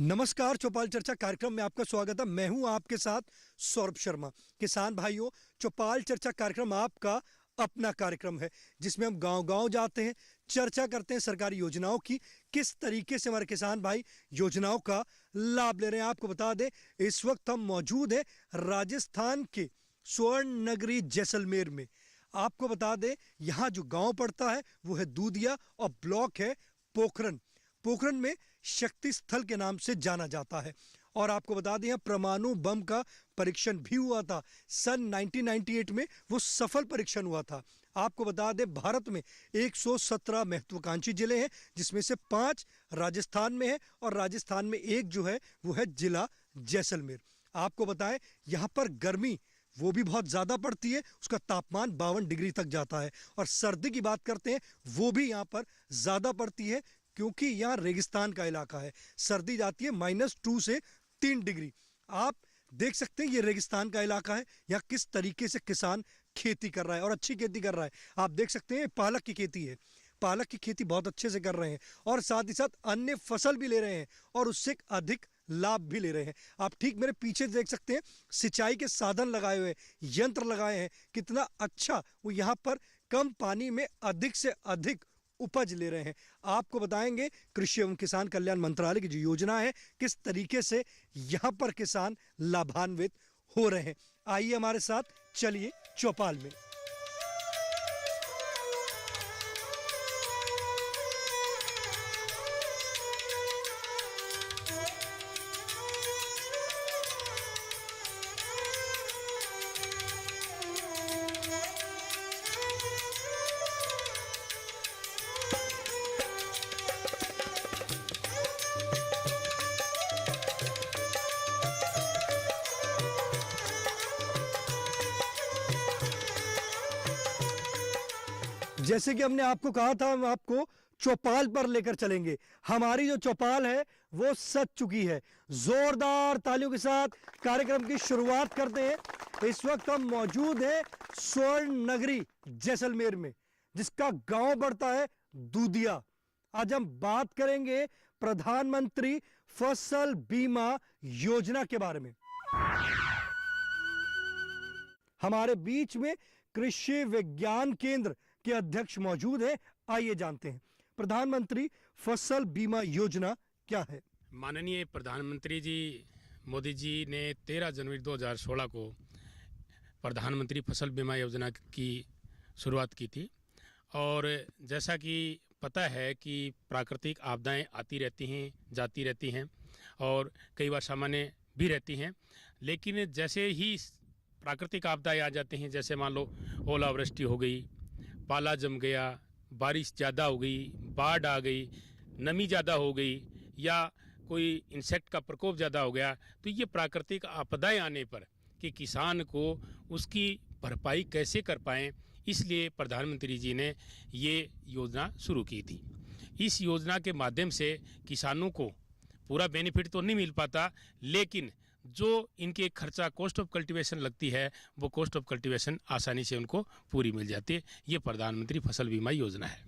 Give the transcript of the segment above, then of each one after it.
नमस्कार, चौपाल चर्चा कार्यक्रम में आपका स्वागत है। मैं हूं आपके साथ सौरभ शर्मा। किसान भाइयों, चौपाल चर्चा कार्यक्रम आपका अपना कार्यक्रम है जिसमें हम गांव-गांव जाते हैं, चर्चा करते हैं सरकारी योजनाओं की, किस तरीके से हमारे किसान भाई योजनाओं का लाभ ले रहे हैं। आपको बता दें, इस वक्त हम मौजूद हैं राजस्थान के स्वर्ण नगरी जैसलमेर में। आपको बता दें, यहाँ जो गाँव पड़ता है वो है दूधिया और ब्लॉक है पोखरन। पोखरन में शक्ति स्थल के नाम से जाना जाता है। और आपको बता दें, परमाणु बम का परीक्षण भी हुआ था सन 1998 में, वो सफल परीक्षण हुआ था। आपको बता दें, भारत में 117 महत्वाकांक्षी जिले हैं जिसमें से 5 राजस्थान में है और राजस्थान में एक जो है वो है जिला जैसलमेर। आपको बताएं, यहाँ पर गर्मी वो भी बहुत ज़्यादा पड़ती है, उसका तापमान 52 डिग्री तक जाता है। और सर्दी की बात करते हैं, वो भी यहाँ पर ज़्यादा पड़ती है क्योंकि यहाँ रेगिस्तान का इलाका है। सर्दी जाती है -2 से 3 डिग्री। आप देख सकते हैं ये रेगिस्तान का इलाका है, यहाँ किस तरीके से किसान खेती कर रहा है और अच्छी खेती कर रहा है। आप देख सकते हैं पालक की खेती है, पालक की खेती बहुत अच्छे से कर रहे हैं और साथ ही साथ अन्य फसल भी ले रहे हैं और उससे अधिक लाभ भी ले रहे हैं। आप ठीक मेरे पीछे देख सकते हैं सिंचाई के साधन लगाए हुए, यंत्र लगाए हैं, कितना अच्छा वो यहाँ पर कम पानी में अधिक से अधिक उपज ले रहे हैं। आपको बताएंगे कृषि एवं किसान कल्याण मंत्रालय की जो योजना है, किस तरीके से यहाँ पर किसान लाभान्वित हो रहे हैं। आइए हमारे साथ चलिए चौपाल में। जैसे कि हमने आपको कहा था, हम आपको चौपाल पर लेकर चलेंगे। हमारी जो चौपाल है वो सज चुकी है। जोरदार तालियों के साथ कार्यक्रम की शुरुआत करते हैं। इस वक्त हम मौजूद हैं स्वर्ण नगरी जैसलमेर में, जिसका गांव पड़ता है दूधिया। आज हम बात करेंगे प्रधानमंत्री फसल बीमा योजना के बारे में। हमारे बीच में कृषि विज्ञान केंद्र के अध्यक्ष मौजूद हैं। आइए जानते हैं प्रधानमंत्री फसल बीमा योजना क्या है। माननीय प्रधानमंत्री जी मोदी जी ने 13 जनवरी 2016 को प्रधानमंत्री फसल बीमा योजना की शुरुआत की थी। और जैसा कि पता है कि प्राकृतिक आपदाएं आती रहती हैं, जाती रहती हैं और कई बार सामान्य भी रहती हैं। लेकिन जैसे ही प्राकृतिक आपदाएं आ जाती हैं, जैसे मान लो ओलावृष्टि हो गई, पाला जम गया, बारिश ज़्यादा हो गई, बाढ़ आ गई, नमी ज़्यादा हो गई या कोई इंसेक्ट का प्रकोप ज़्यादा हो गया, तो ये प्राकृतिक आपदाएं आने पर कि किसान को उसकी भरपाई कैसे कर पाएँ, इसलिए प्रधानमंत्री जी ने ये योजना शुरू की थी। इस योजना के माध्यम से किसानों को पूरा बेनिफिट तो नहीं मिल पाता, लेकिन जो इनके खर्चा कॉस्ट ऑफ कल्टीवेशन लगती है, वो कॉस्ट ऑफ कल्टीवेशन आसानी से उनको पूरी मिल जाती है। ये प्रधानमंत्री फसल बीमा योजना है।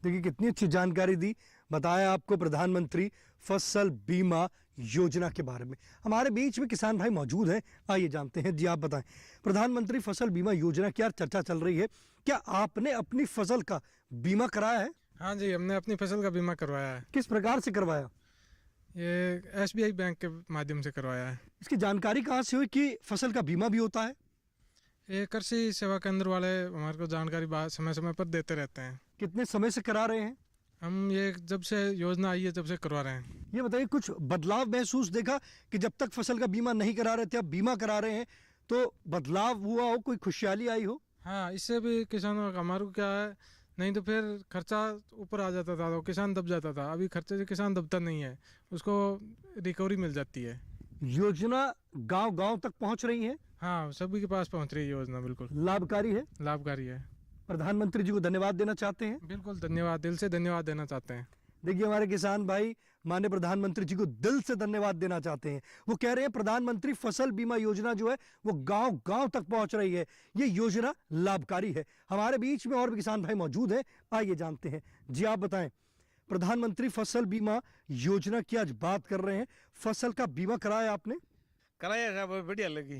देखिए कितनी अच्छी जानकारी दी, बताया आपको प्रधानमंत्री फसल बीमा योजना के बारे में। हमारे बीच में किसान भाई मौजूद हैं, आइए जानते हैं। जी आप बताएं, प्रधानमंत्री फसल बीमा योजना की चर्चा चल रही है, क्या आपने अपनी फसल का बीमा कराया है? हाँ जी, हमने अपनी फसल का बीमा करवाया है। किस प्रकार से करवाया? ये SBI बैंक के माध्यम से करवाया है। इसकी जानकारी कहाँ से हुई कि फसल का बीमा भी होता है? ये कृषि सेवा केंद्र वाले हमारे को जानकारी समय समय पर देते रहते हैं। कितने समय से करा रहे हैं? हम ये जब से योजना आई है तब से करवा रहे हैं। ये बताइए, कुछ बदलाव महसूस देखा कि जब तक फसल का बीमा नहीं करा रहे थे, अब बीमा करा रहे हैं, तो बदलाव हुआ हो, कोई खुशहाली आई हो? हाँ, इससे भी किसानों का, हमारे को क्या है, नहीं तो फिर खर्चा ऊपर आ जाता था तो किसान दब जाता था। अभी खर्चे से किसान दबता नहीं है, उसको रिकवरी मिल जाती है। योजना गांव-गांव तक पहुंच रही है? हाँ, सभी के पास पहुंच रही है योजना। बिल्कुल लाभकारी है, लाभकारी है। प्रधानमंत्री जी को धन्यवाद देना चाहते हैं? बिल्कुल धन्यवाद, दिल से धन्यवाद देना चाहते हैं। देखिए, हमारे किसान भाई माननीय प्रधानमंत्री जी को दिल से धन्यवाद देना चाहते हैं। वो कह रहे हैं प्रधानमंत्री फसल बीमा योजना जो है वो गांव गांव तक पहुंच रही है, ये योजना लाभकारी है। हमारे बीच में और भी किसान भाई मौजूद हैं, आइए जानते हैं। जी आप बताएं, प्रधानमंत्री फसल बीमा योजना की आज बात कर रहे हैं। फसल का बीमा कराया आपने? कराया साहब, बढ़िया लगी।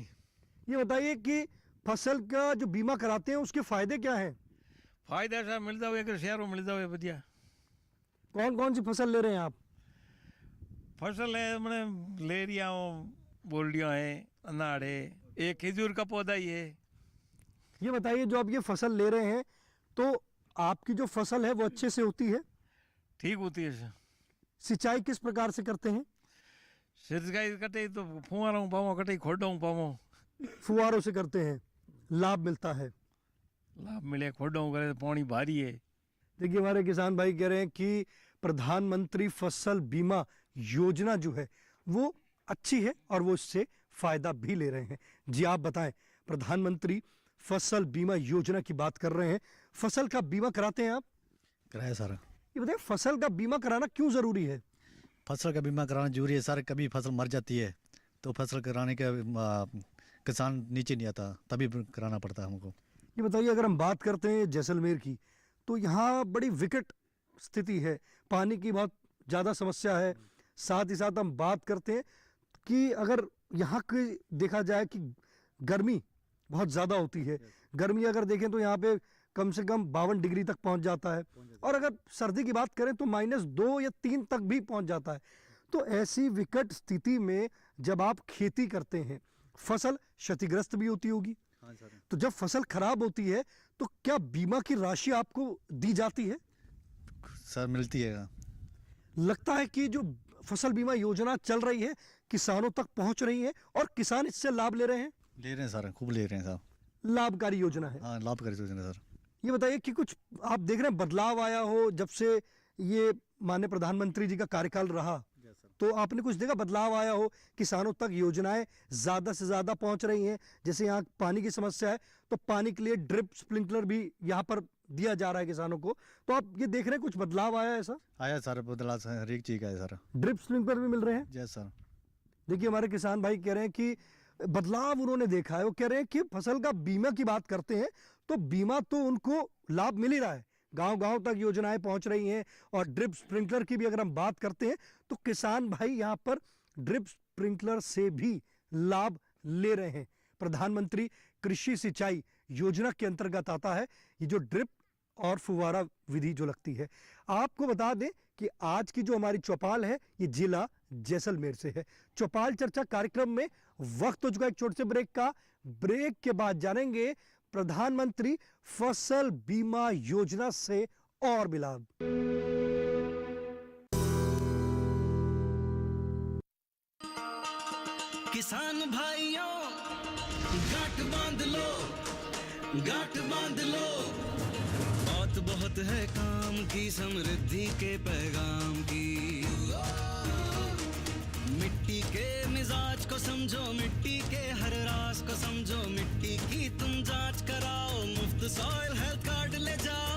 ये बताइए कि फसल का जो बीमा कराते हैं उसके फायदे क्या हैं? फायदा साहब मिलता हुआ एक शहरों मिलता हुआ बढ़िया। कौन कौन सी फसल ले रहे हैं आप? फसल है मैंने लेरिया बोल्डियाँ है, अनार है, एक खजूर का पौधा ही है। ये बताइए जो आप ये फसल ले रहे हैं तो आपकी जो फसल है वो अच्छे से होती है? ठीक होती है सर। सिंचाई किस प्रकार से करते हैं? सिंचाई कटे तो फुहारों पावो, कटे खोडों पावो। फुहारों से करते हैं, लाभ मिलता है? लाभ मिले, खोडों करे तो पानी भारी है। देखिए हमारे किसान भाई कह रहे हैं कि प्रधानमंत्री फसल बीमा योजना जो है वो अच्छी है और वो इससे फायदा भी ले रहे हैं। जी आप बताएं, प्रधानमंत्री फसल बीमा योजना की बात कर रहे हैं, फसल का बीमा कराते हैं आप? कराया सर। ये बताइए फसल का बीमा कराना क्यों जरूरी है? फसल का बीमा कराना जरूरी है सर। कभी फसल मर जाती है तो फसल कराने के किसान नीचे नहीं आता, तभी कराना पड़ता है हमको। ये बताइए अगर हम बात करते हैं जैसलमेर की तो यहाँ बड़ी विकट स्थिति है, पानी की बहुत ज़्यादा समस्या है। साथ ही साथ हम बात करते हैं कि अगर यहाँ की देखा जाए कि गर्मी बहुत ज़्यादा होती है। गर्मी अगर देखें तो यहाँ पे कम से कम 52 डिग्री तक पहुँच जाता है और अगर सर्दी की बात करें तो -2 या 3 तक भी पहुँच जाता है। तो ऐसी विकट स्थिति में जब आप खेती करते हैं फसल क्षतिग्रस्त भी होती होगी। हाँ सर। तो जब फसल खराब होती है तो क्या बीमा की राशि आपको दी जाती है? सर मिलती है। लगता है कि जो फसल बीमा योजना चल रही है किसानों तक पहुंच रही है और किसान इससे लाभ ले रहे हैं? ले रहे हैं सर, खूब ले रहे हैं सर। लाभकारी योजना है। हाँ लाभकारी योजना है सर। ये बताइए कि कुछ आप देख रहे हैं बदलाव आया हो जब से ये माननीय प्रधानमंत्री जी का कार्यकाल रहा, तो आपने कुछ देखा बदलाव आया हो, किसानों तक योजनाएं ज्यादा से ज्यादा पहुंच रही हैं? जैसे यहाँ पानी की समस्या है तो पानी के लिए ड्रिप स्प्रिंकलर भी यहाँ पर दिया जा रहा है किसानों को, तो आप ये देख रहे हैं कुछ बदलाव आया है ऐसा? आया सर, बदलाव हर एक चीज़ का है सर। ड्रिप स्प्रिंकलर भी मिल रहे हैं? जय सर। देखिए हमारे किसान भाई कह रहे हैं कि बदलाव उन्होंने देखा है। वो कह रहे हैं कि फसल का बीमा की बात करते हैं तो बीमा तो उनको लाभ मिल ही रहा है, गांव गांव तक योजनाएं पहुंच रही हैं। और ड्रिप स्प्रिंकलर की भी अगर हम बात करते हैं तो किसान भाई यहाँ पर ड्रिप स्प्रिंकलर से भी लाभ ले रहे हैं। प्रधानमंत्री कृषि सिंचाई योजना के अंतर्गत आता है ये जो ड्रिप और फुवारा विधि जो लगती है। आपको बता दें कि आज की जो हमारी चौपाल है ये जिला जैसलमेर से है। चौपाल चर्चा कार्यक्रम में वक्त हो चुका है एक छोटे से ब्रेक का। ब्रेक के बाद जानेंगे प्रधानमंत्री फसल बीमा योजना से और भी लाभ। किसान भाइयों गांठ बांध लो, गांठ बांध लो, बात बहुत है काम की, समृद्धि के पैगाम की। मिट्टी के मिजाज को समझो, मिट्टी के हर राज को समझो, मिट्टी की तुम जांच कराओ, मुफ्त सॉइल हेल्थ कार्ड ले जाओ।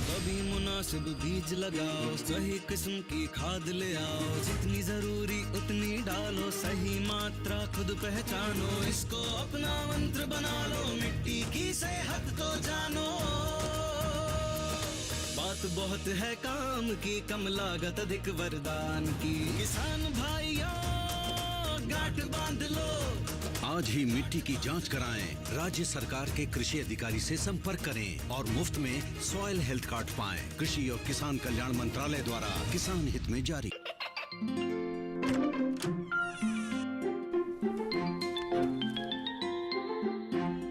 कभी मुनासिब बीज लगाओ, सही किस्म की खाद ले आओ, जितनी जरूरी उतनी डालो, सही मात्रा खुद पहचानो, इसको अपना मंत्र बना लो, मिट्टी की सेहत को जानो। बात बहुत है काम की, कम लागत अधिक वरदान की। किसान भाइयों गांठ बांध लो, आज ही मिट्टी की जांच कराएं। राज्य सरकार के कृषि अधिकारी से संपर्क करें और मुफ्त में सॉइल हेल्थ कार्ड पाएं। कृषि और किसान कल्याण मंत्रालय द्वारा किसान हित में जारी।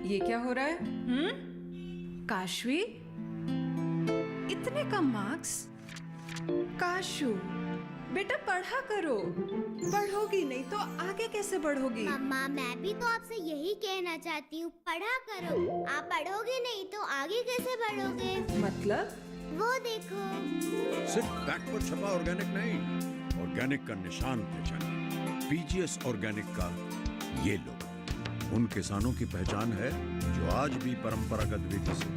ये क्या हो रहा है? काशवी, इतने कम मार्क्स? काशू बेटा पढ़ा करो, पढ़ोगी नहीं तो आगे कैसे बढ़ोगी? मम्मा मैं भी तो आपसे यही कहना चाहती हूँ, पढ़ा करो। आप पढ़ोगे नहीं तो आगे कैसे बढ़ोगे? मतलब? वो देखो, सिर्फ बैक पर छपा ऑर्गेनिक नहीं, ऑर्गेनिक का निशान पहचानिए। पीजीएस ऑर्गेनिक का ये लोग उन किसानों की पहचान है जो आज भी परंपरागत विधि से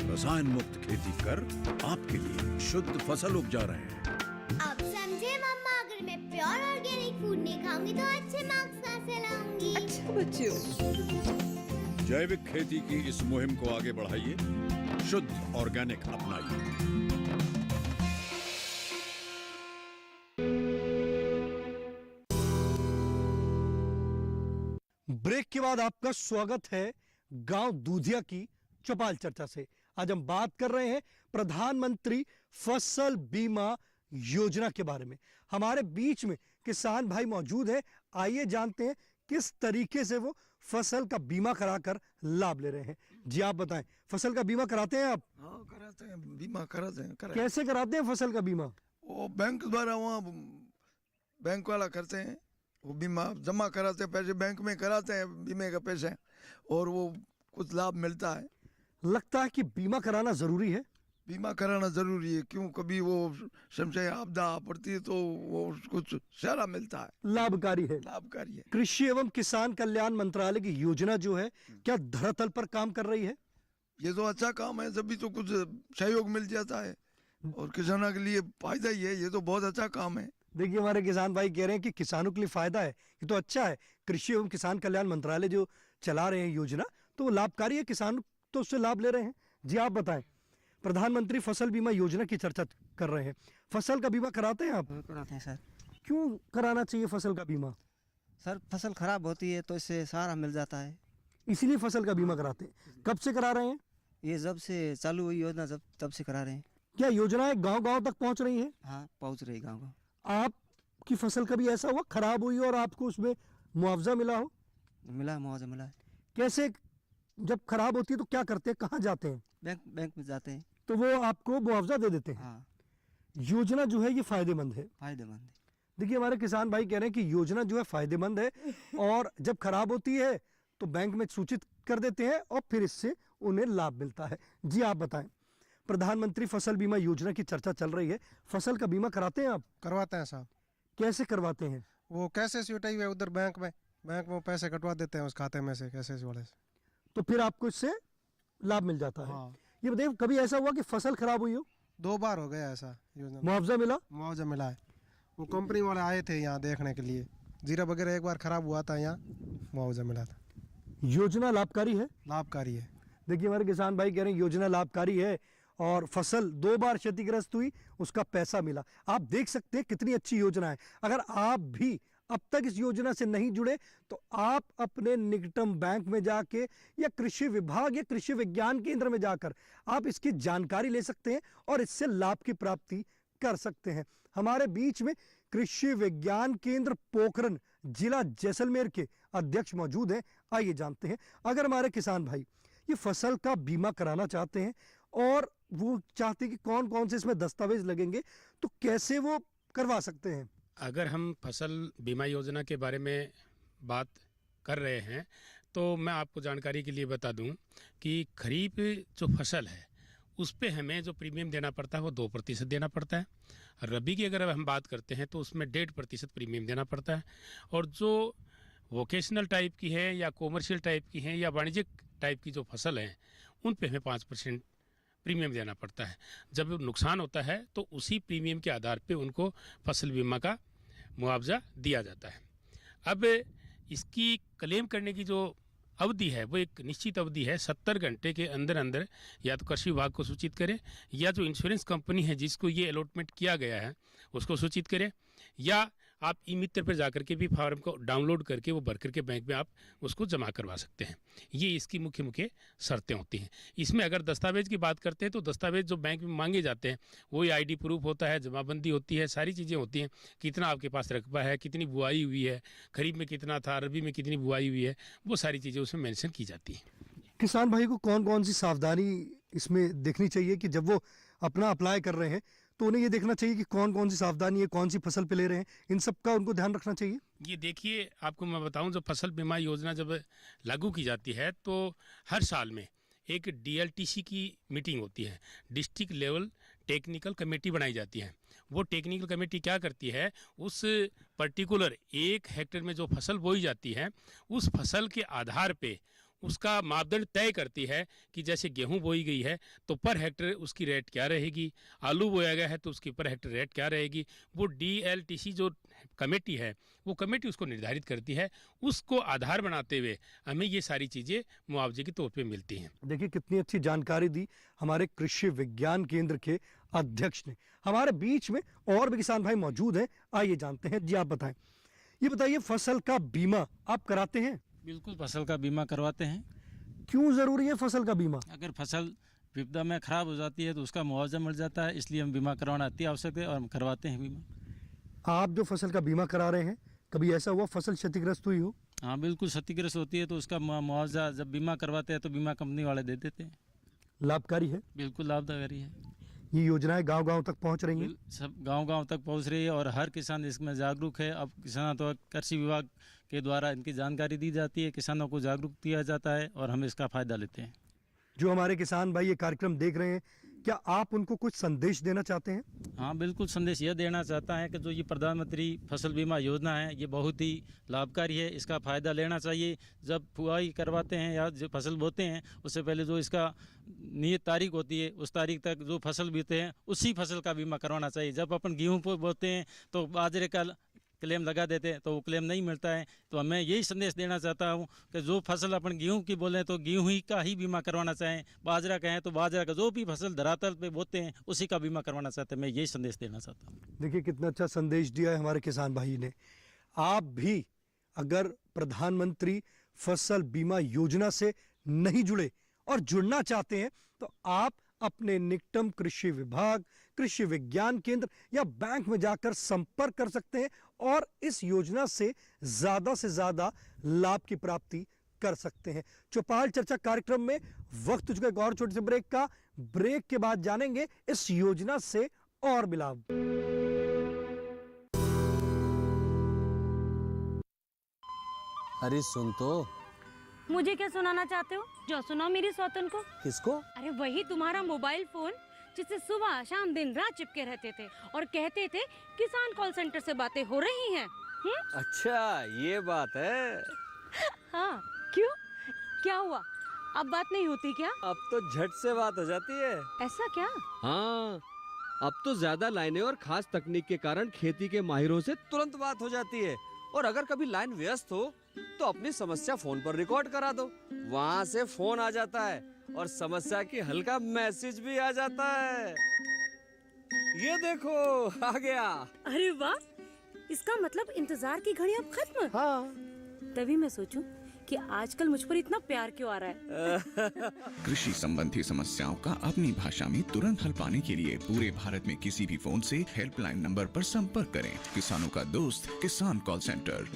रसायन मुक्त खेती कर आपके लिए शुद्ध फसल उपजा रहे हैं। अब समझे मम्मा, अगर मैं प्योर ऑर्गेनिक फूड नहीं खाऊंगी तो अच्छे मार्क्स कहाँ से लाऊंगी? अच्छा बच्चों, जैविक खेती की इस मुहिम को आगे बढ़ाइए, शुद्ध ऑर्गेनिक अपनाइए। ब्रेक के बाद आपका स्वागत है गांव दूधिया की चौपाल चर्चा से। आज हम बात कर रहे हैं प्रधानमंत्री फसल बीमा योजना के बारे में। हमारे बीच में किसान भाई मौजूद है, आइए जानते हैं किस तरीके से वो फसल का बीमा कराकर लाभ ले रहे हैं। जी आप बताएं, फसल का बीमा कराते हैं आप? हाँ कराते हैं, बीमा कराते हैं। कैसे कराते हैं फसल का बीमा? वो बैंक द्वारा, वहाँ बैंक वाला करते हैं, वो बीमा जमा कराते हैं, पैसे बैंक में कराते हैं बीमे का पैसे, और वो कुछ लाभ मिलता है। लगता है कि बीमा कराना जरूरी है। बीमा कराना जरूरी है, क्यों कभी वो संशय आपदा पड़ती है तो वो कुछ सारा मिलता है, लाभकारी है। लाभकारी है। कृषि एवं किसान कल्याण मंत्रालय की योजना जो है क्या धरातल पर काम कर रही है? ये तो अच्छा काम है, तभी तो कुछ सहयोग मिल जाता है और किसानों के लिए फायदा ही है। ये तो बहुत अच्छा काम है। देखिए हमारे किसान भाई कह रहे हैं कि किसानों के लिए फायदा है, ये तो अच्छा है। कृषि एवं किसान कल्याण मंत्रालय जो चला रहे हैं योजना, तो वो लाभकारी है, किसान तो उससे लाभ ले रहे हैं। जी आप बताएं, प्रधानमंत्री फसल बीमा योजना की चर्चा कर रहे हैं, फसल का बीमा कराते हैं आप? कराते हैं सर। क्यों कराना चाहिए फसल का बीमा? सर फसल खराब होती है तो इससे सहारा मिल जाता है, इसीलिए फसल का बीमा कराते हैं। कब से करा रहे हैं? ये जब से चालू हुई योजना तब से करा रहे हैं। क्या योजनाएं गांव-गांव तक पहुंच रही हैं? हाँ पहुंच रही गाँव गाँव। आपकी फसल कभी ऐसा हुआ खराब हुई और आपको उसमें मुआवजा मिला हो? मिला, मुआवजा मिला है। कैसे, जब खराब होती है तो क्या करते हैं, कहाँ जाते हैं? बैंक में जाते हैं तो वो आपको मुआवजा दे देते हैं। हाँ। योजना जो है ये फायदेमंद है। फायदेमंद है। देखिए हमारे किसान भाई कह रहे हैं कि योजना जो है फायदेमंद है, और जब खराब होती है तो बैंक में सूचित कर देते हैं और फिर इससे उन्हें लाभ मिलता है। जी आप बताएं, प्रधानमंत्री फसल बीमा योजना की चर्चा चल रही है, फसल का बीमा कराते हैं आप? करवाते हैं साहब। कैसे करवाते हैं? वो कैसे सीटाई हुए उधर बैंक में पैसे कटवा देते हैं उस खाते में से, कैसे वाले से, तो फिर आपको इससे लाभ मिल जाता है। हाँ। ये बताइए कभी ऐसा हुआ कि फसल खराब हुई हो? 2 बार हो गया ऐसा। योजना मुआवजा मिला? मुआवजा मिला है। वो कंपनी वाले आए थे यहाँ देखने के लिए, जीरा वगैरह एक बार खराब हुआ था, यहाँ मुआवजा मिला था। योजना लाभकारी है? लाभकारी है। देखिए हमारे किसान भाई कह रहे हैं योजना लाभकारी है, और फसल 2 बार क्षतिग्रस्त हुई, उसका पैसा मिला। आप देख सकते हैं कितनी अच्छी योजना है। अगर आप भी अब तक इस योजना से नहीं जुड़े तो आप अपने निकटतम बैंक में जाके या कृषि विभाग या कृषि विज्ञान केंद्र में जाकर आप इसकी जानकारी ले सकते हैं और इससे लाभ की प्राप्ति कर सकते हैं। हमारे बीच में कृषि विज्ञान केंद्र पोखरन जिला जैसलमेर के अध्यक्ष मौजूद हैं, आइए जानते हैं। अगर हमारे किसान भाई ये फसल का बीमा कराना चाहते हैं और वो चाहते हैं कि कौन कौन से इसमें दस्तावेज लगेंगे, तो कैसे वो करवा सकते हैं? अगर हम फसल बीमा योजना के बारे में बात कर रहे हैं तो मैं आपको जानकारी के लिए बता दूं कि खरीफ जो फसल है उस पे हमें जो प्रीमियम देना पड़ता है वो 2% देना पड़ता है। रबी की अगर हम बात करते हैं तो उसमें 1.5% प्रीमियम देना पड़ता है, और जो वोकेशनल टाइप की है या कॉमर्शियल टाइप की है या वाणिज्यिक टाइप की जो फसल है उन पे हमें 5% प्रीमियम देना पड़ता है। जब नुकसान होता है तो उसी प्रीमियम के आधार पे उनको फसल बीमा का मुआवजा दिया जाता है। अब इसकी क्लेम करने की जो अवधि है वो एक निश्चित अवधि है, 70 घंटे के अंदर अंदर या तो कृषि विभाग को सूचित करें, या जो इंश्योरेंस कंपनी है जिसको ये अलॉटमेंट किया गया है उसको सूचित करें, या आप ई मित्र पर जाकर के भी फॉर्म को डाउनलोड करके वो भर करके बैंक में आप उसको जमा करवा सकते हैं। ये इसकी मुख्य मुख्य शर्तें होती हैं। इसमें अगर दस्तावेज की बात करते हैं तो दस्तावेज जो बैंक में मांगे जाते हैं वही आईडी प्रूफ होता है, जमाबंदी होती है, सारी चीज़ें होती हैं। कितना आपके पास रकबा है, कितनी बुआई हुई है, खरीफ में कितना था, रबी में कितनी बुआई हुई है, वो सारी चीज़ें उसमें मेंशन की जाती हैं। किसान भाई को कौन कौन सी सावधानी इसमें देखनी चाहिए कि जब वो अपना अप्लाई कर रहे हैं तो उन्हें ये देखना चाहिए कि कौन कौन सी सावधानी है, कौन सी फसल पे ले रहे हैं, इन सब का उनको ध्यान रखना चाहिए? ये देखिए आपको मैं बताऊं, जब फसल बीमा योजना जब लागू की जाती है तो हर साल में एक DLTC की मीटिंग होती है, डिस्ट्रिक्ट लेवल टेक्निकल कमेटी बनाई जाती है। वो टेक्निकल कमेटी क्या करती है, उस पर्टिकुलर 1 हेक्टेयर में जो फसल बोई जाती है उस फसल के आधार पे उसका मापदंड तय करती है कि जैसे गेहूं बोई गई है तो पर हेक्टेयर उसकी रेट क्या रहेगी, आलू बोया गया है तो उसकी पर हेक्टेयर रेट क्या रहेगी। वो DLTC जो कमेटी है वो कमेटी उसको निर्धारित करती है, उसको आधार बनाते हुए हमें ये सारी चीज़ें मुआवजे के तौर पे मिलती हैं। देखिए कितनी अच्छी जानकारी दी हमारे कृषि विज्ञान केंद्र के अध्यक्ष ने। हमारे बीच में और भी किसान भाई मौजूद हैं, आइए जानते हैं। जी आप बताएं, ये बताइए फसल का बीमा आप कराते हैं? बिल्कुल, फसल का बीमा करवाते हैं। क्यों जरूरी है फसल का बीमा? अगर फसल विपदा में खराब हो जाती है तो उसका मुआवजा मिल जाता है, इसलिए हम बीमा करवाना अति आवश्यक है और हम करवाते हैं बीमा। आप जो फसल का बीमा करा रहे हैं, कभी ऐसा हुआ फसल क्षतिग्रस्त हुई हो? हाँ बिल्कुल, क्षतिग्रस्त होती है तो उसका मुआवजा जब बीमा करवाते हैं तो बीमा कंपनी वाले दे देते हैं। लाभकारी है? बिल्कुल लाभदायक है। ये योजनाएं गांव-गांव तक पहुंच रही हैं? सब गांव-गांव तक पहुंच रही है और हर किसान इसमें जागरूक है। अब किसानों तो कृषि विभाग के द्वारा इनकी जानकारी दी जाती है, किसानों को जागरूक किया जाता है और हम इसका फायदा लेते हैं। जो हमारे किसान भाई ये कार्यक्रम देख रहे हैं, क्या आप उनको कुछ संदेश देना चाहते हैं? हाँ बिल्कुल, संदेश यह देना चाहता है कि जो ये प्रधानमंत्री फसल बीमा योजना है ये बहुत ही लाभकारी है, इसका फ़ायदा लेना चाहिए। जब बुआई करवाते हैं या जो फसल बोते हैं उससे पहले जो इसका नियत तारीख होती है उस तारीख तक जो फसल बीते हैं उसी फसल का बीमा करवाना चाहिए। जब अपन गेहूँ पर बोते हैं तो बाजरे का क्लेम लगा देते हैं तो वो क्लेम नहीं मिलता है। तो मैं यही संदेश देना चाहता हूँ कि जो फसल अपन गेहूं की बोलें तो गेहूं ही का ही बीमा करवाना चाहें, बाजरा कहें तो बाजरा का, जो भी फसल धरातल पे बोते हैं उसी का बीमा करवाना चाहते हैं। मैं यही संदेश देना चाहता हूँ। देखिए कितना अच्छा संदेश दिया है हमारे किसान भाई ने। आप भी अगर प्रधानमंत्री फसल बीमा योजना से नहीं जुड़े और जुड़ना चाहते हैं तो आप अपने निकटम कृषि विभाग, कृषि विज्ञान केंद्र या बैंक में जाकर संपर्क कर सकते हैं और इस योजना से ज्यादा लाभ की प्राप्ति कर सकते हैं। चौपाल चर्चा कार्यक्रम में वक्त चुका एक और छोटे से ब्रेक का। ब्रेक के बाद जानेंगे इस योजना से और भी लाभ। अरे सुन तो। मुझे क्या सुनाना चाहते हो? जो सुनाओ मेरी सौतन को। किसको? अरे वही तुम्हारा मोबाइल फोन जिससे सुबह शाम दिन रात चिपके रहते थे और कहते थे किसान कॉल सेंटर से बातें हो रही हैं। अच्छा ये बात है। हाँ क्यों, क्या हुआ? अब बात नहीं होती क्या? अब तो झट से बात हो जाती है। ऐसा क्या? हाँ, अब तो ज्यादा लाइनें और खास तकनीक के कारण खेती के माहिरों से तुरंत बात हो जाती है। और अगर कभी लाइन व्यस्त हो तो अपनी समस्या फोन पर रिकॉर्ड करा दो, वहाँ से फोन आ जाता है और समस्या की हल का मैसेज भी आ जाता है। ये देखो आ गया। अरे वाह, इसका मतलब इंतजार की घड़ी अब खत्म। हाँ। तभी मैं सोचूं कि आजकल मुझ पर इतना प्यार क्यों आ रहा है। कृषि संबंधी समस्याओं का अपनी भाषा में तुरंत हल पाने के लिए पूरे भारत में किसी भी फोन से हेल्पलाइन नंबर पर संपर्क करें। किसानों का दोस्त किसान कॉल सेंटर।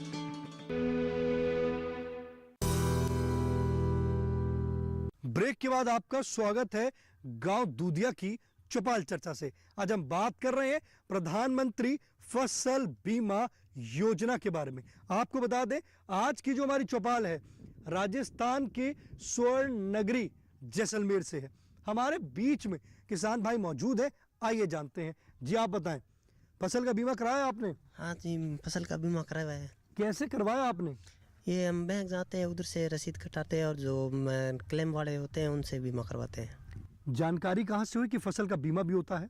ब्रेक के बाद आपका स्वागत है गांव दूधिया की चौपाल चर्चा से। आज हम बात कर रहे हैं प्रधानमंत्री फसल बीमा योजना के बारे में। आपको बता दें आज की जो हमारी चौपाल है राजस्थान के स्वर्ण नगरी जैसलमेर से है। हमारे बीच में किसान भाई मौजूद है, आइए जानते हैं। जी आप बताएं, फसल का बीमा कराया आपने? हाँ जी, फसल का बीमा कराया है। कैसे करवाया आपने? ये हम बैंक जाते हैं, उधर से रसीद कटाते हैं और जो क्लेम वाले होते हैं उनसे बीमा करवाते हैं। जानकारी कहाँ से हुई कि फसल का बीमा भी होता है?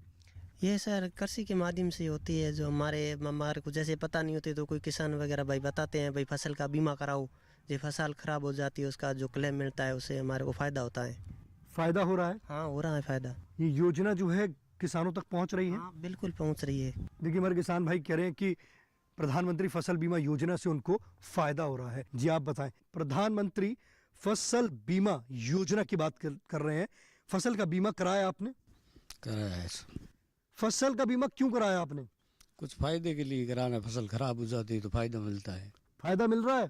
ये सर कृषि के माध्यम से होती है। जो हमारे को जैसे पता नहीं होती तो कोई किसान वगैरह भाई बताते हैं भाई फसल का बीमा कराओ, जो फसल खराब हो जाती है उसका जो क्लेम मिलता है उससे हमारे को फायदा होता है। फायदा हो रहा है? हाँ हो रहा है फायदा। ये योजना जो है किसानों तक पहुँच रही है? हाँ बिल्कुल पहुँच रही है। देखिए हमारे किसान भाई कह रहे हैं कि प्रधानमंत्री फसल बीमा योजना से उनको फायदा हो रहा है। जी आप बताएं, प्रधानमंत्री फसल बीमा योजना की बात कर रहे हैं। फसल का बीमा कराया आपने? कराया है। फसल का बीमा क्यों कराया आपने? कुछ फायदे के लिए कराना, फसल खराब हो जाती है तो फायदा मिलता है। फायदा मिल रहा है?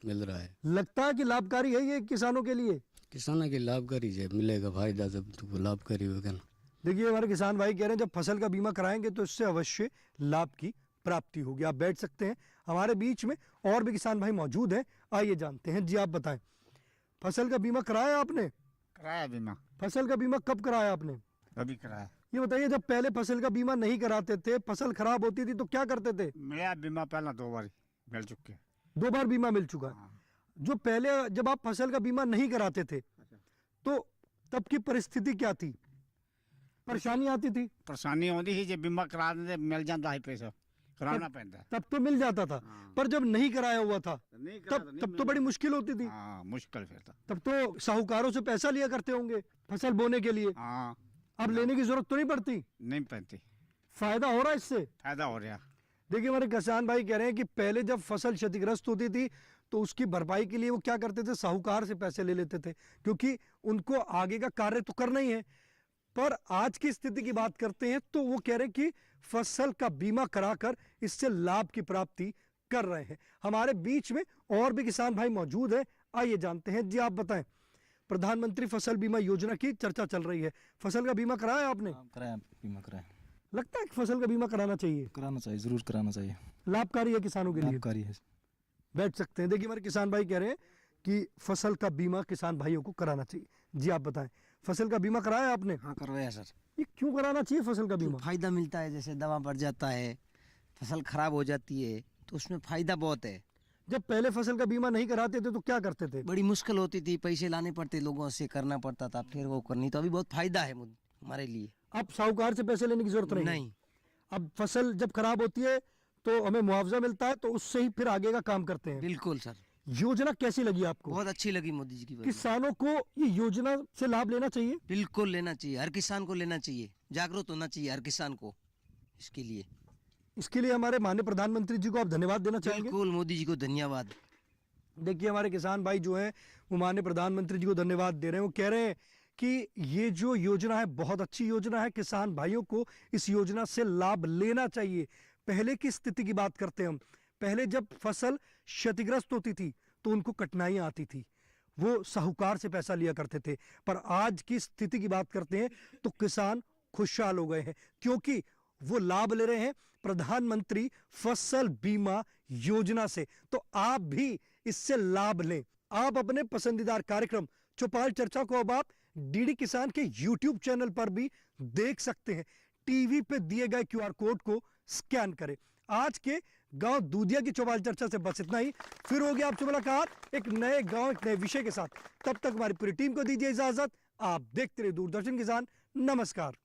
मिल रहा है। लगता है कि लाभकारी है ये किसानों के लिए? किसानों के लाभकारी है, मिलेगा फायदा जब तो लाभकारी होगा ना। देखिए हमारे किसान भाई कह रहे हैं जब फसल का बीमा कराएंगे तो इससे अवश्य लाभ की प्राप्ति होगी। आप बैठ सकते हैं। हमारे बीच में और भी किसान भाई मौजूद हैं, आइए जानते हैं। जी आप बताएं, फसल का बीमा कराया आपने? कराया बीमा। फसल का बीमा कब कराया आपने? अभी कराया। ये बताइए जब पहले फसल का बीमा नहीं कराते थे, फसल खराब होती थी तो क्या करते थे? मेरा बीमा पहला 2 बार मिल चुके। 2 बार बीमा मिल चुका है। जो पहले जब आप फसल का बीमा नहीं कराते थे तो तब की परिस्थिति क्या थी? परेशानी आती थी? परेशानी होती थी, जब बीमा करा देते मिल जाता है पैसा, कराना पैदा। तब तो मिल जाता था, पर जब नहीं कराया हुआ था तब तो बड़ी मुश्किल होती थी। मुश्किल फिर था। तब तो साहूकारों से पैसा लिया करते होंगे फसल बोने के लिए। अब लेने की जरूरत तो नहीं पड़ती? नहीं पड़ती। फायदा हो रहा है इससे? फायदा हो रहा। देखिए हमारे किसान भाई कह रहे हैं कि पहले जब फसल क्षतिग्रस्त होती थी तो उसकी भरपाई के लिए वो क्या करते थे, साहूकार से पैसे ले लेते थे, क्योंकि उनको आगे का कार्य तो करना ही है। पर आज की स्थिति की बात करते हैं तो वो कह रहे हैं कि फसल का बीमा कराकर इससे लाभ की प्राप्ति कर रहे हैं। हमारे बीच में और भी किसान भाई मौजूद है, आइए जानते हैं। जी आप बताएं, प्रधानमंत्री फसल बीमा योजना की चर्चा चल रही है, फसल का बीमा कराया आपने? कराया, बीमा कराया। लगता है कि फसल का बीमा कराना चाहिए? कराना चाहिए, जरूर कराना चाहिए। लाभकारी है किसानों के लिए? लाभकारी है। बैठ सकते हैं। देखिए हमारे किसान भाई कह रहे हैं कि फसल का बीमा किसान भाइयों को कराना चाहिए। जी आप बताएं, फसल का बीमा कराया आपने? हाँ करवाया सर। ये क्यों कराना चाहिए फसल का बीमा? फायदा मिलता है, जैसे दवा बढ़ जाता है, फसल खराब हो जाती है तो उसमें फायदा बहुत है। जब पहले फसल का बीमा नहीं कराते थे तो क्या करते थे? बड़ी मुश्किल होती थी, पैसे लाने पड़ते, लोगों से करना पड़ता था, फिर वो करनी। तो अभी बहुत फायदा है हमारे लिए। अब साहूकार से पैसे लेने की जरूरत नहीं। अब फसल जब खराब होती है तो हमें मुआवजा मिलता है, तो उससे ही फिर आगे का काम करते हैं। बिल्कुल सर। योजना कैसी लगी आपको? बहुत अच्छी लगी मोदी जी की। किसानों को ये योजना से लाभ लेना चाहिए? बिल्कुल लेना चाहिए, हर किसान को लेना चाहिए, जागरूक होना चाहिए हर किसान को इसके लिए हमारे माननीय प्रधानमंत्री जी को आप धन्यवाद देना चाहेंगे? बिल्कुल, मोदी जी को धन्यवाद। देखिए हमारे किसान भाई जो हैं वो माननीय प्रधानमंत्री जी को धन्यवाद दे रहे हैं। वो कह रहे हैं कि ये जो योजना है बहुत अच्छी योजना है, किसान भाइयों को इस योजना से लाभ लेना चाहिए। पहले की स्थिति की बात करते हैं हम, पहले जब फसल क्षतिग्रस्त होती थी तो उनको कठिनाइयां आती थी, वो साहूकार से पैसा लिया करते थे। पर आज की स्थिति की बात करते हैं तो किसान खुशहाल हो गए हैं, क्योंकि वो लाभ ले रहे हैं प्रधानमंत्री फसल बीमा योजना से। तो आप भी इससे लाभ लें। आप अपने पसंदीदार कार्यक्रम चौपाल चर्चा को अब आप डीडी किसान के YouTube चैनल पर भी देख सकते हैं। टीवी पे दिए गए QR कोड को स्कैन करें। आज के गांव दूधिया की चौपाल चर्चा से बस इतना ही। फिर होगी आपसे मुलाकात एक नए गांव, एक नए विषय के साथ। तब तक हमारी पूरी टीम को दीजिए इजाजत। आप देखते रहिए दूरदर्शन किसान। नमस्कार।